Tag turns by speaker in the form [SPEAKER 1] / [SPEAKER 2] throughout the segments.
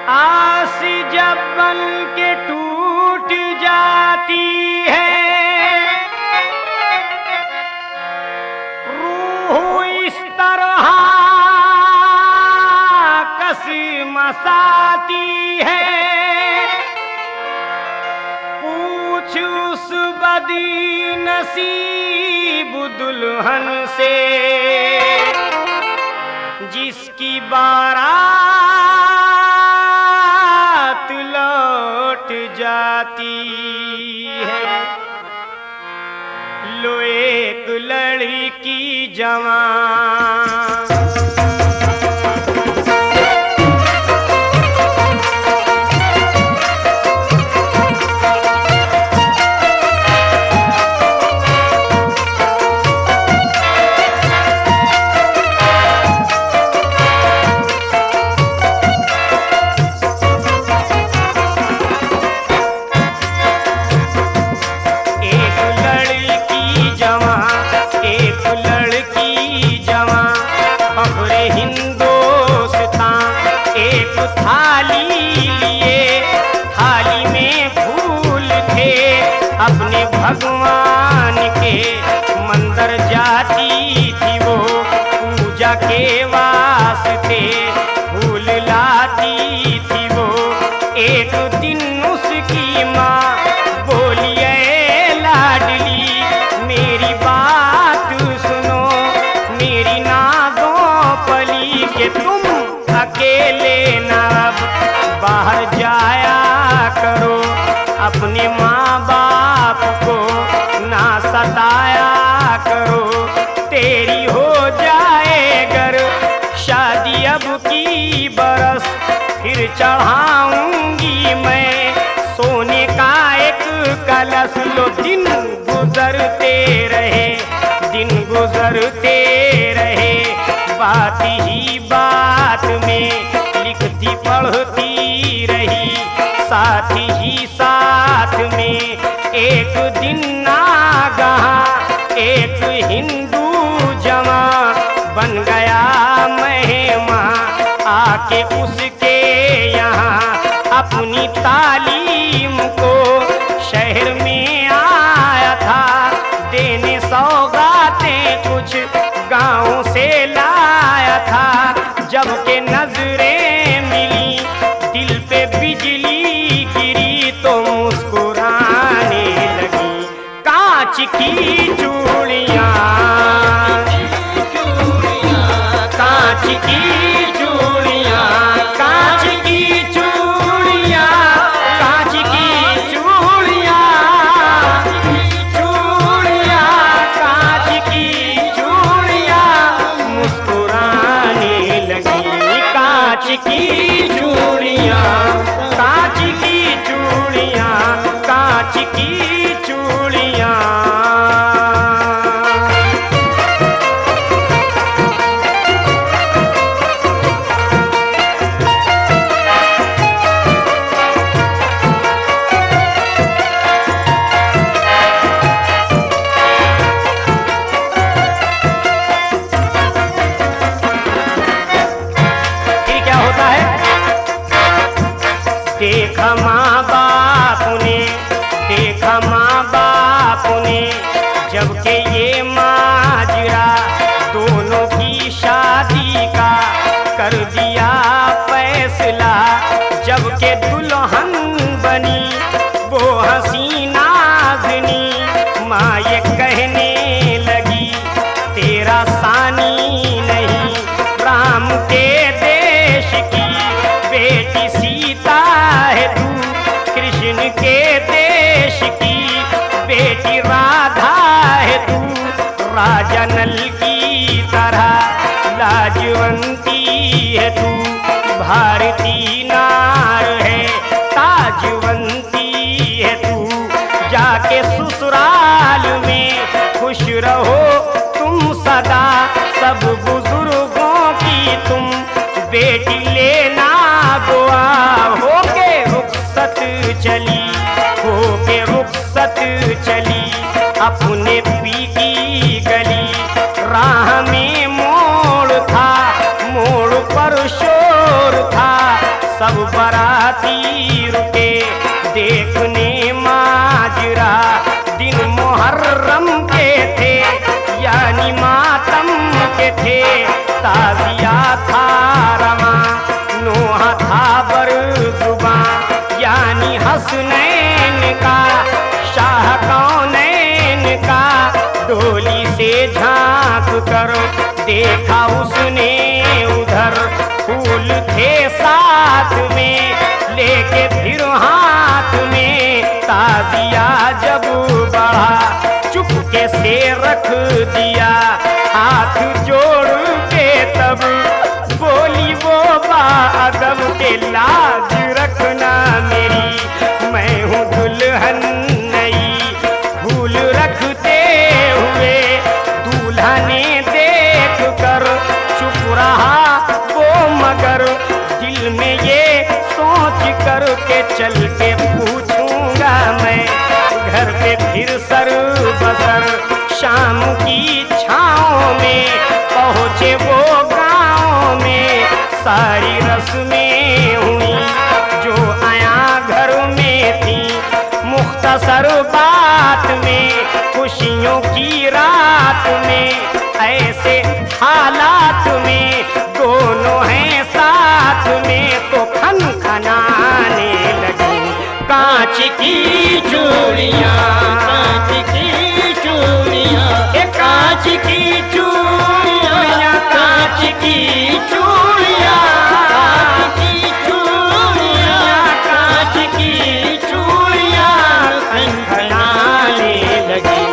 [SPEAKER 1] आस जब बन के टूट जाती है, रूह इस तरह कसमसाती है। पूछ उस बदनसीब दुल्हन से जिसकी बारात लौट जाती है। लो एक लड़की जवान थाली लिए, थाली में फूल थे अपने भगवान के। मंदिर जाती थी वो पूजा के वास्ते, फूल लाती थी वो। एक दिन उसकी माँ बोली, ऐ लाडली मेरी बात सुनो, मेरी नाज़ों पली के तुम अकेले बाहर जाया करो, अपने माँ बाप को ना सताया करो। तेरी हो जाए गर शादी अब की बरस, फिर चढ़ाऊंगी मैं सोने का एक कलश। लो दिन गुजरते रहे, दिन गुजरते रहे, बात ही बात में लिखती पढ़ती रही, साथ ही साथ में। एक दिन नागहा एक हिंदू जवान बन गया मेहमान, आके उसके यहाँ अपनी तालीम को शहर में आया था देने सौगातें कुछ गाँव से लाया था। जब के नजरें मिली दिल पे बिजली गिरी तो मुस्कुराने लगी। कांच की चूड़ियाँ, कांच की चूड़ियाँ, कांच की चूड़ियाँ, कांच की चूड़ियाँ, चूड़ियाँ, कांच की चूड़ियाँ मुस्कुराने लगी। कांच की चूड़ियाँ, कांच की चूड़ियाँ, कांच की चूड़ियाँ। देखा माँ बाप ने, देखा माँ बाप ने, जब के ये माजरा दोनों की शादी का कर दिया फैसला। जब के दुल्हन बनी वो हसीना नाज़नी, माँ ये कहने लगी तेरा सानी नहीं, राम के देश की बेटी सीता है तू, कृष्ण के देश की बेटी राधा है तू। राजा नल की तरह लाजवंती है तू, भारती नार है ताजवंती है तू। जाके ससुराल में खुश रहो तुम सदा, सब बुजुर्गों की तुम बेटी लेना दुआ। होके रुखसत चली, होके रुखसत चली, अपने पी की गली राह में मोड़ सब बाराती रुके देखने माजरा। दिन मुहर्रम के थे यानी मातम के थे, ताजिया था रमा नोहा था बरजुबां यानी हसनैन का शाह कौनैन का। डोली से झांक कर देखा उसने उधर, फूल थे साथ में लेके फिर हाथ में। ताजिया जब बढ़ा चुपके से रख दिया, हाथ जोड़ के तब बोली वो बाअदब के लाज रखना मेरी, मैं हूँ दुल्हन नई। भूल रखते हुए दूल्हा ने देख कर चुप रहा वो, मगर दिल में ये सोच कर के चल के पूछूंगा मैं घर पे फिर सर बसर। शाम की छाँव में पहुँचे वो गाँव में, सारी रस्में हुई जो आया घर में थी। मुख्तसर बात में खुशियों की रात में, ऐसे हालात में दोनों हैं साथ में, तो खन खनाने लगी कांच की चूड़ियाँ।
[SPEAKER 2] कांच की चूड़ियाँ,
[SPEAKER 1] कांच की चूड़ियाँ, कांच की चूड़ियाँ,
[SPEAKER 2] कांच की चूड़ियाँ,
[SPEAKER 1] कांच की चूड़ियाँ खनखनाने लगी।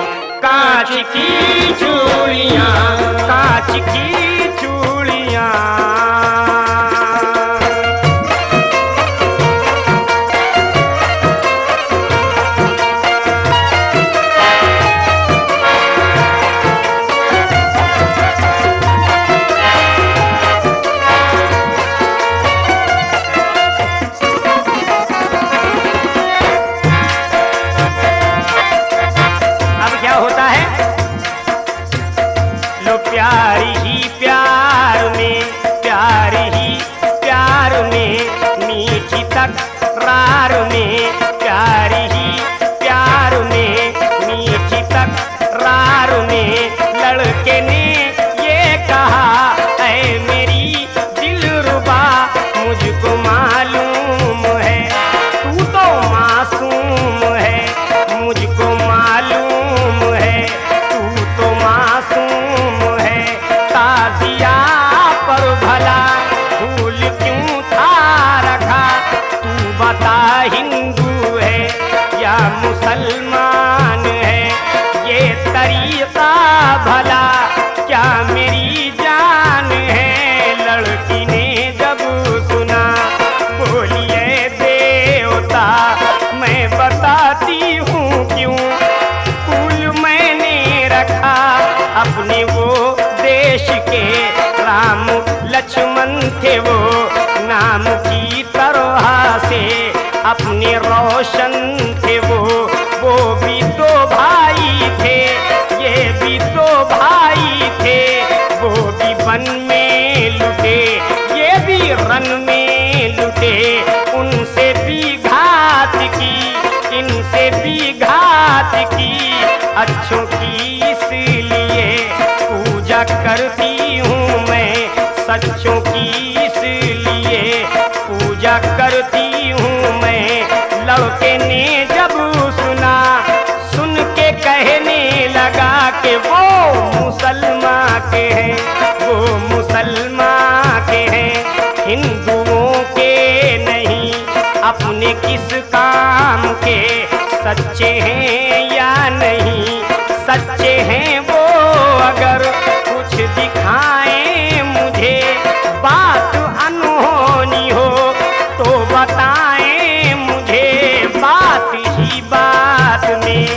[SPEAKER 1] कांच की चूड़ियाँ, कांच की चूड़ियाँ। अब क्या होता है, लो प्यार ही प्यार में, प्यार ही प्यार में, मीठी तकरार में, प्यार ही प्यार में, मीठी तकरार में। लड़के ने ये कहा ऐ मेरी दिलरुबा, मुझको मालूम है तू तो मासूम है, मुझको मालूम है तू तो मासूम है। ताजिया पर भला फूल क्यों था रखा, तू बता हिंदू है या मुसलमान है। ये तरीका भला क्या मेरी जान है। लड़की ने जब सुना बोलिए देवता, मैं बताती हूँ क्यों फूल मैंने रखा। अपने वो देश के राम लक्ष्मण थे वो, नाम की तरह से अपने रोशन थे वो भी दो भाई थे, ये भी दो भाई थे। वो भी वन में लुटे, ये भी रन में लुटे। उनसे भी घात की, इनसे भी घात की, अच्छों की इसलिए पूजा करती हूँ मैं, सच्चों की इसलिए पूजा करती हूँ मैं। लड़के ने जब सुना, सुन के कहने लगा कि वो मुसलमान के हैं, वो मुसलमान के हैं, हिंदुओं के नहीं। अपने किस काम के, सच्चे हैं या नहीं। सच्चे हैं वो अगर कुछ दिखाएं मुझे, बात अनहोनी हो तो बताएं मुझे। बात ही बात में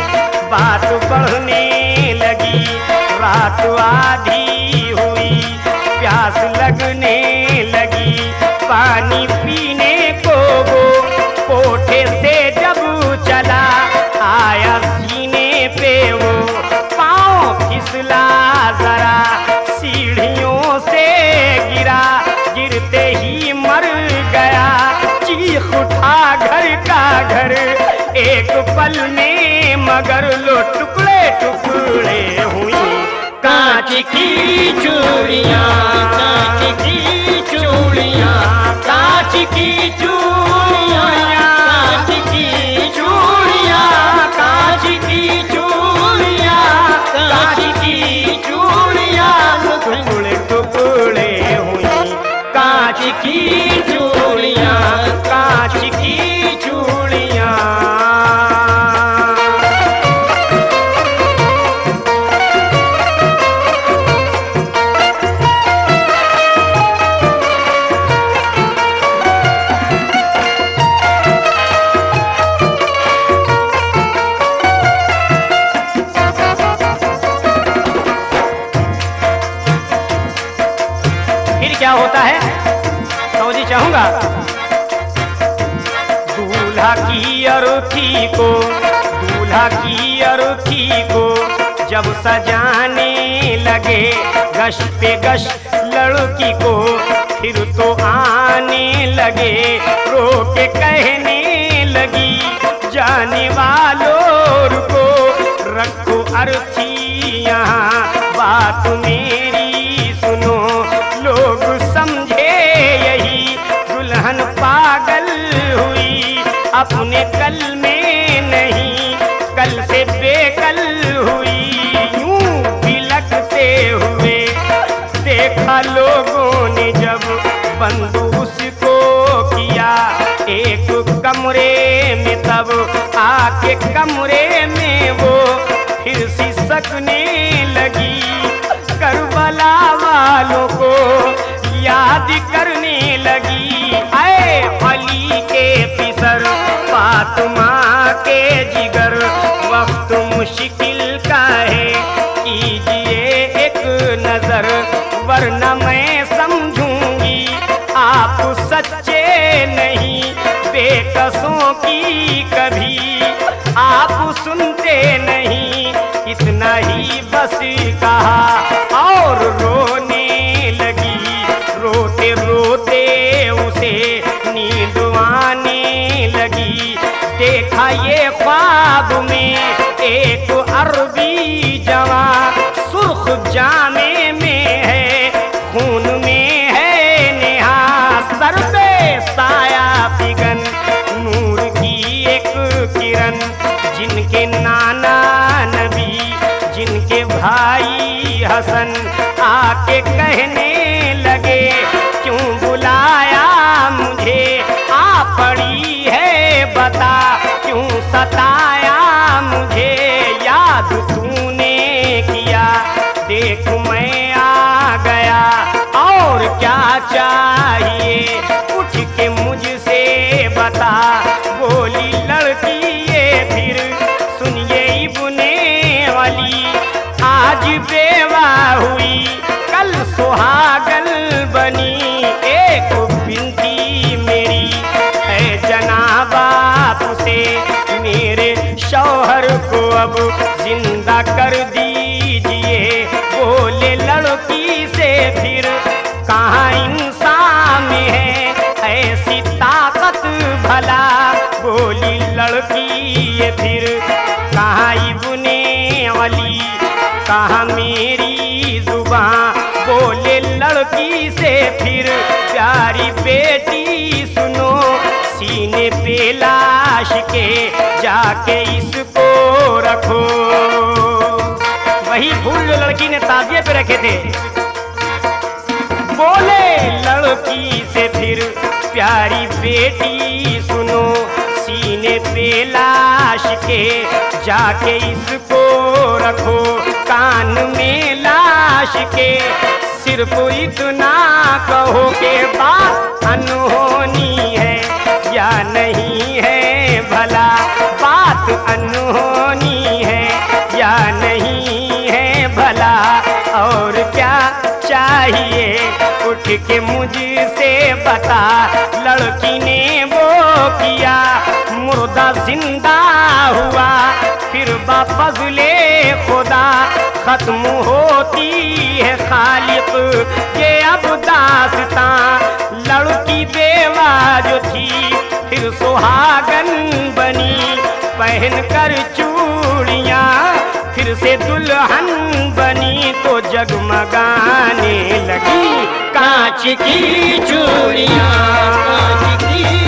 [SPEAKER 1] बात बढ़ने लगी, रात आधी हुई, प्यास लगने लगी। पानी पीने को वो कोठे से जब चला, आया पल में मगर लो टुकड़े टुकड़े हुई।
[SPEAKER 2] कांच की चूड़ियां, कांच की चूड़ियां,
[SPEAKER 1] कांच की चूड़ियां,
[SPEAKER 2] कांच की चूड़ियां,
[SPEAKER 1] कांच की चूड़ियां, कांच की चूड़ियां, टुकड़े टुकड़े हुई। कांच की चूड़ियां, कांच की चूड़ियां। क्या होता है समझी चाहूंगा। दूल्हा की अर्थी को, दूल्हा की अर्थी को जब सजाने लगे गश पे गश लड़की को, फिर तो आने लगे रो के कहने लगी जाने वालों को, रखो अर्थी यहाँ बात मेरी सुनो, लोग समझे यही दुल्हन पागल हुई, अपने कल में नहीं कल से बेकल हुई। यूं बिलखते हुए देखा लोगों ने जब बंद उसको किया एक कमरे में, तब आके कमरे में वो फिर सिसकने लगी, करबला वालों को याद करने लगी। आए अली के पिसर फातिमा के जिगर, वक्त मुश्किल का है कीजिए एक नजर, वरना मैं समझूंगी आप सच्चे नहीं, बेकसों की कभी आप सुनते नहीं। इतना ही बस कहा और रोने लगी, रोते रोते उसे नींद आने लगी। देखा ये ख्वाब में एक अरबी जवां, सुर्ख जामे में है खून में है नेहा, सर पे साया फिगन नूर की एक किरण, जिनके नाना नबी जिनके भाई हसन आके कहने लगे क्यों बुलाया मुझे, आ पड़ी है बता क्यों सताया मुझे, याद तूने किया देख मैं आ गया और क्या चाहिए उठ के मुझसे बता। बोली लड़की ये फिर सुनिए इब्ने अली, आज बेवा हुई कल सुहागन बनी, एक बिनती मेरी है जनाबा तुसे, मेरे शौहर को अब जिंदा कर दीजिए। बोले लड़की से फिर कहाँ इंसान में है ऐसी ताकत भला, बोली लड़की ये फिर कहाँ इब्ने अली, कहाँ मेरी जुबां। बोले लड़की से फिर प्यारी बेटी सुनो, सीने पे लाश के जाके इसको रखो। वही फूल जो लड़की ने ताजिए पे रखे थे। बोले लड़की से फिर प्यारी बेटी सुनो, सीने पे लाश के जाके इसको रखो, कान में लाश के सिर्फ इतना कहो के बात अनहोनी है या नहीं है भला, बात अनहोनी है या नहीं है भला, और क्या चाहिए उठ के मुझसे बता। लड़की ने वो किया मुर्दा जिंदा हुआ, फिर बफज़ले खुदा खत्म होती है खालिक के अब दास्तां। लड़की बेवा जो थी फिर सुहागन बनी, पहन कर चूड़ियाँ, फिर से दुल्हन बनी तो जगमगाने लगी।
[SPEAKER 2] कांच की चूड़ियाँ, कांच की